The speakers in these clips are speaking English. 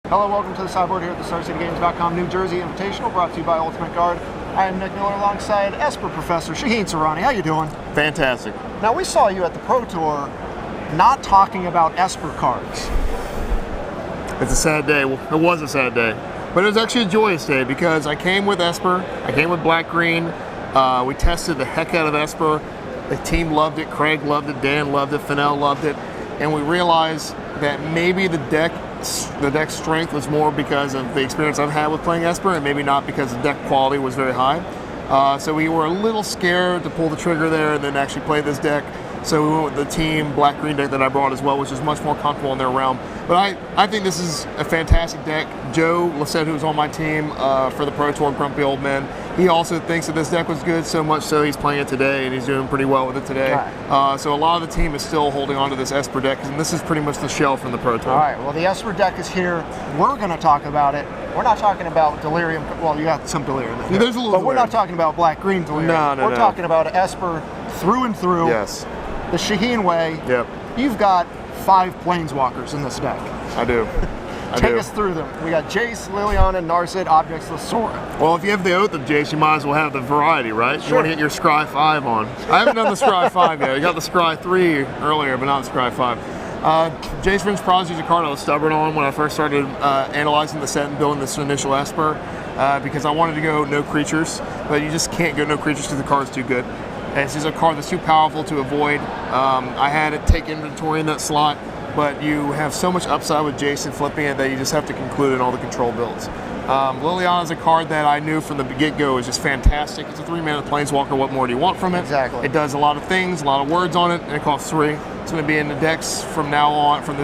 Hello, welcome to the sideboard here at the StarCityGames.com New Jersey Invitational, brought to you by Ultimate Guard. I am Nick Miller alongside Esper Professor Shaheen Soorani. How you doing? Fantastic. Now, we saw you at the Pro Tour not talking about Esper cards. It's a sad day. Well, it was a sad day. But it was actually a joyous day because I came with Esper, I came with Black-Green, we tested the heck out of Esper. The team loved it, Craig loved it, Dan loved it, Fennell loved it, and we realized that maybe the deck strength was more because of the experience I've had with playing Esper, and maybe not because the deck quality was very high. So we were a little scared to pull the trigger there and then actually play this deck. So we went with the team Black-Green deck that I brought as well, which is much more comfortable in their realm. But I think this is a fantastic deck. Joe Lissette, who's on my team for the Pro Tour, Grumpy Old Man, he also thinks that this deck was good, so much so he's playing it today, and he's doing pretty well with it today. Right. So a lot of the team is still holding on to this Esper deck, and this is pretty much the shell from the Pro Tour. All right, well, the Esper deck is here. We're going to talk about it. We're not talking about Delirium. Well, you got some Delirium in there. There's a little But we're not talking about Black-Green Delirium. No. We're talking about Esper through and through. Yes. The Shaheen way. Yep. You've got 5 Planeswalkers in this deck. I do. Take us through them. We got Jace, Liliana, Narset, Objects, Soorani. Well, if you have the Oath of Jace, you might as well have the variety, right? Sure. You want to get your Scry 5 on. I haven't done the Scry 5 yet. I got the Scry 3 earlier, but not the Scry 5. Jace Vryn's Prodigy is a card I was stubborn on when I first started analyzing the set and building this initial Esper, because I wanted to go no creatures, but you just can't go no creatures because the card's too good. And it's just a card that's too powerful to avoid. I had it take inventory in that slot, but you have so much upside with Jason flipping it that you just have to conclude in all the control builds. Liliana is a card that I knew from the get-go is just fantastic. It's a 3-mana Planeswalker. What more do you want from it? Exactly. It does a lot of things, a lot of words on it, and it costs 3. It's going to be in the decks from now on, from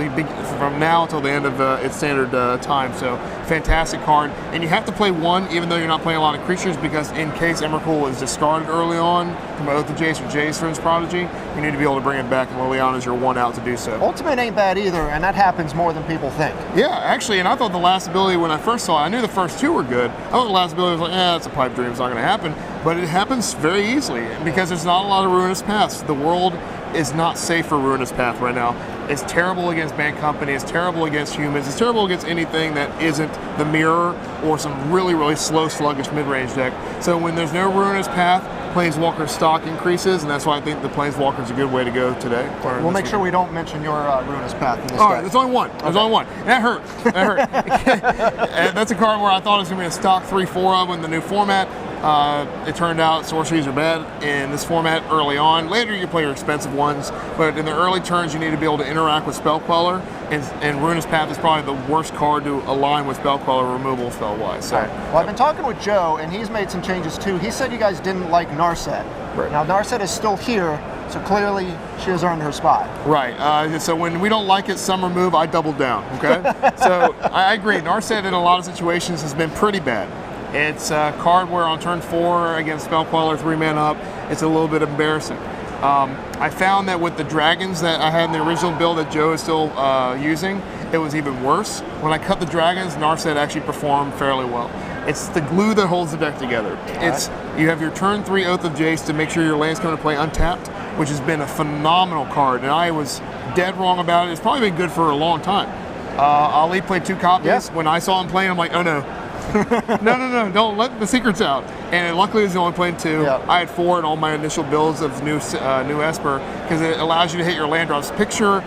now until the end of its standard time. So, fantastic card. And you have to play 1, even though you're not playing a lot of creatures, because in case Emrakul is discarded early on from Oath of Jace or Jace Vryn's Prodigy, you need to be able to bring it back, and Liliana is your 1 out to do so. Ultimate ain't bad either, and that happens more than people think. Yeah, actually, and I thought the last ability, when I first saw it, I knew the first 2 were good. I thought the last ability was like, it's a pipe dream, it's not going to happen. But it happens very easily, because there's not a lot of Ruinous Paths. The world is not safe for Ruinous Path right now. It's terrible against Band Company, it's terrible against humans, it's terrible against anything that isn't the Mirror or some really, really slow, sluggish mid-range deck. So when there's no Ruinous Path, Planeswalker stock increases, and that's why I think the Planeswalker is a good way to go today. We'll make sure we don't mention your Ruinous Path in this All right, deck. there's only one. There's only one. And that hurt. That hurt. And that's a card where I thought it was going to be a stock 3-4 of in the new format. It turned out sorceries are bad in this format early on. Later you play your expensive ones, but in the early turns you need to be able to interact with Spellqueller, and Ruinous Path is probably the worst card to align with Spellqueller removal spell-wise. So, right. Well, I've been talking with Joe, and he's made some changes too. He said you guys didn't like Narset. Right. Now Narset is still here, so clearly she has earned her spot. Right. So when we don't like it, some remove, I double down. Okay. So I agree. Narset in a lot of situations has been pretty bad. It's a card where on turn 4 against Spellqueller, 3-mana up, it's a little bit embarrassing. I found that with the dragons that I had in the original build that Joe is still using, it was even worse. When I cut the dragons, Narset actually performed fairly well. It's the glue that holds the deck together. You have your turn 3 Oath of Jace to make sure your land's coming to play untapped, which has been a phenomenal card, and I was dead wrong about it. It's probably been good for a long time. Ali played 2 copies. Yep. When I saw him playing, I'm like, oh no. no, don't let the secrets out. And luckily he was only playing 2. Yep. I had 4 in all my initial builds of new Esper, because it allows you to hit your land drops. Picture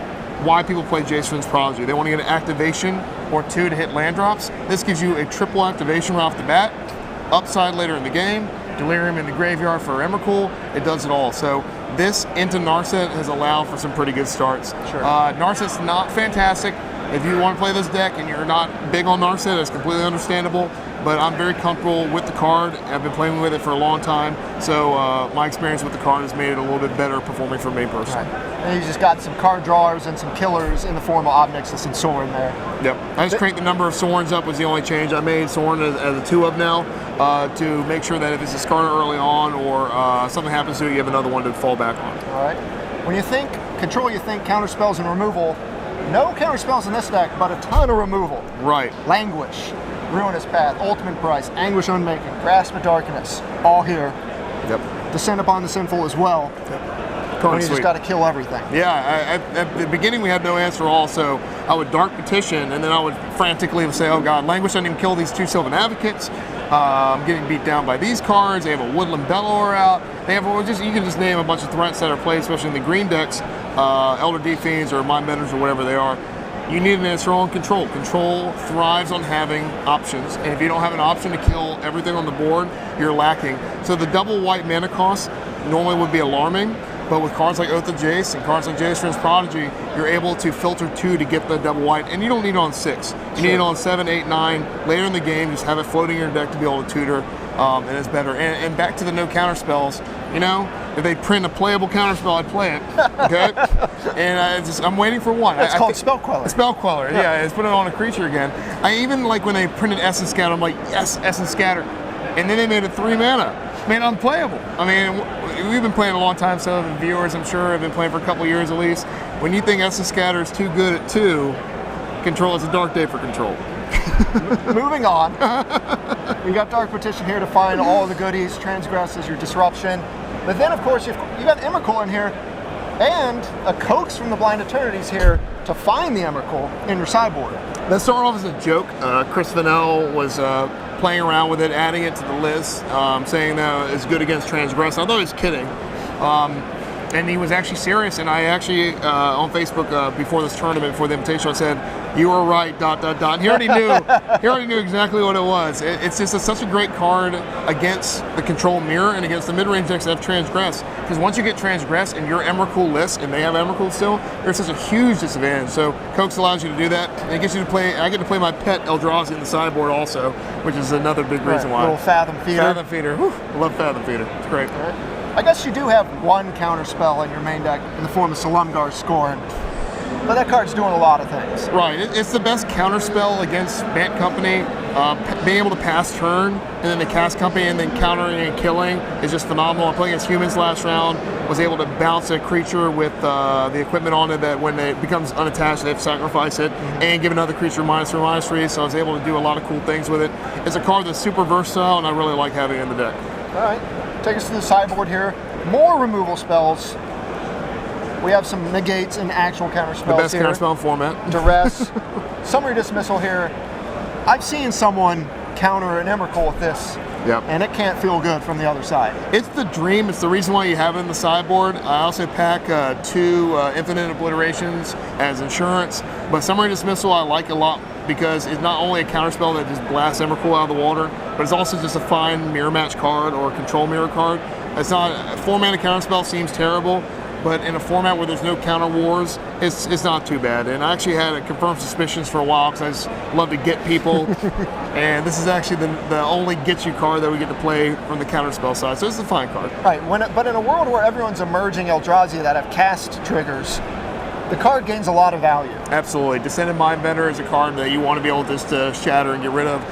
why people play Jace Vryn's Prodigy. They want to get an activation or 2 to hit land drops. This gives you a triple activation right off the bat, upside later in the game, Delirium in the graveyard for Emrakul. It does it all. So this into Narset has allowed for some pretty good starts. Sure. Narset's not fantastic. If you want to play this deck and you're not big on Narset, that's completely understandable, but I'm very comfortable with the card. I've been playing with it for a long time, so my experience with the card has made it a little bit better performing for me personally. Right. And you just got some card drawers and some killers in the form of Obnixus and Sorin there. Yep. I just cranked the number of Sorins up was the only change I made. Sorin as a 2 of now to make sure that if it's discarded early on or something happens to it, you have another one to fall back on. All right. When you think control, you think counter spells and removal. No counter spells in this deck, but a ton of removal. Right. Languish, Ruinous Path, Ultimate Price, Anguish Unmaking, Grasp of Darkness, all here. Yep. Descend upon the Sinful as well. Yep. When you just got to kill everything. Yeah, at the beginning we had no answer all, so I would Dark Petition, and then I would frantically say, oh God, Languish, I didn't even kill these 2 Sylvan Advocates. I'm getting beat down by these cards. They have a Woodland Bellower out. They have you can just name a bunch of threats that are played, especially in the green decks, Elder Defiends or Mind Benders or whatever they are. You need an answer on control. Control thrives on having options, and if you don't have an option to kill everything on the board, you're lacking. So the double white mana cost normally would be alarming, but with cards like Oath of Jace and cards like Jace Friend's Prodigy, you're able to filter 2 to get the double white, and you don't need it on 6. You need it on 7, 8, 9. Later in the game, just have it floating in your deck to be able to tutor, and it's better. And back to the no counter spells, you know, if they print a playable counter spell, I'd play it, okay? And I'm waiting for one. It's called Spell Queller. Spell Queller, yeah, it's put it on a creature again. I even like when they printed Essence Scatter, I'm like, yes, Essence Scatter. And then they made it 3 mana. Made it unplayable. I mean, we've been playing a long time, so the viewers, I'm sure, have been playing for a couple years at least. When you think Essence Scatter is too good at 2, Control is a dark day for Control. Moving on. We got Dark Petition here to find all the goodies. Transgress is your disruption. But then, of course, you've got Emrakul in here, and a Coax from the Blind Eternities here to find the Emrakul in your sideboard. That started off as a joke. Chris Vanell was playing around with it, adding it to the list, saying that it's good against Transgress. I thought he was kidding. And he was actually serious, and I actually, on Facebook before this tournament, before the invitation, I said, you were right, ... And he already knew exactly what it was. It's just such a great card against the Control Mirror and against the mid-range decks that have Transgress. Because once you get Transgress in your Emrakul list, and they have Emrakul still, there's such a huge disadvantage. So Coax allows you to do that, and it gets you to play, I get to play my pet Eldrazi in the sideboard also, which is another big reason why. Little Fathom Feeder. Fathom Feeder, whew, I love Fathom Feeder, it's great. I guess you do have one counter spell in your main deck in the form of Salumgar's Scorn, but that card's doing a lot of things. Right, it's the best counter spell against Bant Company. Being able to pass turn, and then the cast company, and then countering and killing is just phenomenal. I played against humans last round, was able to bounce a creature with the equipment on it that when it becomes unattached, they have to sacrifice it, and give another creature -3/-3, so I was able to do a lot of cool things with it. It's a card that's super versatile, and I really like having it in the deck. All right, take us to the sideboard here. More removal spells. We have some negates and actual counter spells. The best here. counter spell in format. Duress. Summary Dismissal here. I've seen someone counter an Emrakul with this, Yep. and it can't feel good from the other side. It's the dream. It's the reason why you have it in the sideboard. I also pack 2 Infinite Obliterations as insurance, but Summary Dismissal I like a lot because it's not only a counterspell that just blasts Emrakul out of the water, but it's also just a fine mirror match card or control mirror card. It's not a 4-mana counterspell seems terrible, but in a format where there's no counter wars, it's not too bad. And I actually had confirmed suspicions for a while because I just love to get people. And this is actually the only get you card that we get to play from the counterspell side. So it's a fine card. Right, but in a world where everyone's emerging Eldrazi that have cast triggers, the card gains a lot of value. Absolutely. Descended Mindbender is a card that you want to be able just to shatter and get rid of.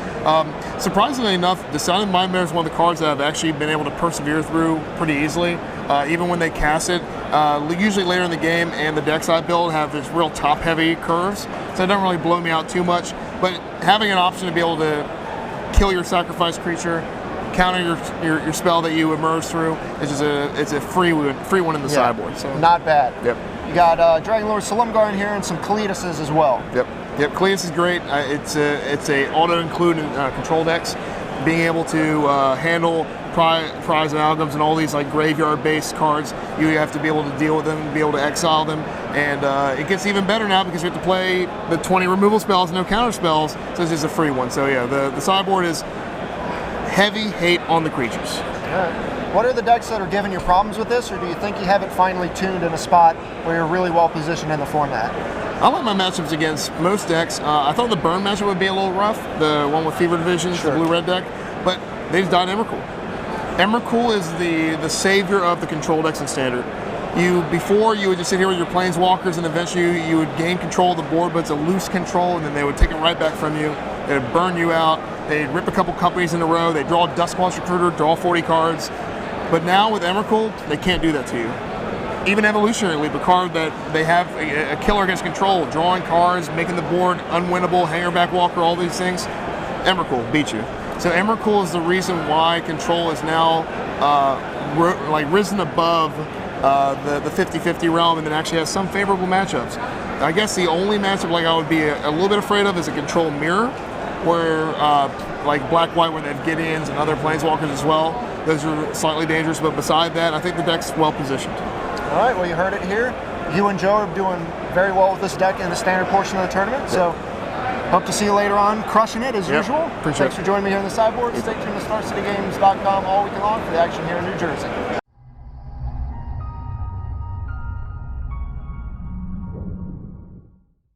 Surprisingly enough, Descended Mindbender is one of the cards that I've actually been able to persevere through pretty easily. Even when they cast it, usually later in the game, and the decks I build have this real top-heavy curves, so it doesn't really blow me out too much. But having an option to be able to kill your sacrifice creature, counter your spell that you emerge through, it's a free one in the sideboard. So not bad. Yep. You got Dragonlord Salumgar in here and some Kalidases as well. Yep. Kalidas is great. It's a auto-include in control decks. Being able to handle prize amalgams and all these like graveyard-based cards, you have to be able to deal with them and be able to exile them. And it gets even better now because you have to play the 20 removal spells, no counter spells, so it's just a free one. So yeah, the sideboard is heavy hate on the creatures. What are the decks that are giving you problems with this, or do you think you have it finally tuned in a spot where you're really well positioned in the format? I like my matchups against most decks. I thought the Burn matchup would be a little rough, the one with Fever Divisions, the blue-red deck, but they just died Emrakul. Emrakul is the savior of the control decks in Standard. Before you would just sit here with your Planeswalkers, and eventually you would gain control of the board, but it's a loose control, and then they would take it right back from you. They'd burn you out. They'd rip a couple companies in a row. They'd draw Duskmoth Recruiter, draw 40 cards. But now with Emrakul, they can't do that to you. Even Evolutionary Leap, a card that they have a killer against control, drawing cards, making the board unwinnable, Hangerback Walker, all these things. Emrakul beat you. So Emrakul is the reason why control is now risen above the 50-50 realm, and then actually has some favorable matchups. I guess the only matchup like I would be a little bit afraid of is a control mirror, where like black-white, where they have Gideons and other planeswalkers as well. Those are slightly dangerous, but beside that, I think the deck's well positioned. All right, well, you heard it here. You and Joe are doing very well with this deck in the standard portion of the tournament. So hope to see you later on, crushing it as usual. Appreciate Thanks it. for joining me here in the sideboard. Stay tuned to StarCityGames.com all weekend long for the action here in New Jersey.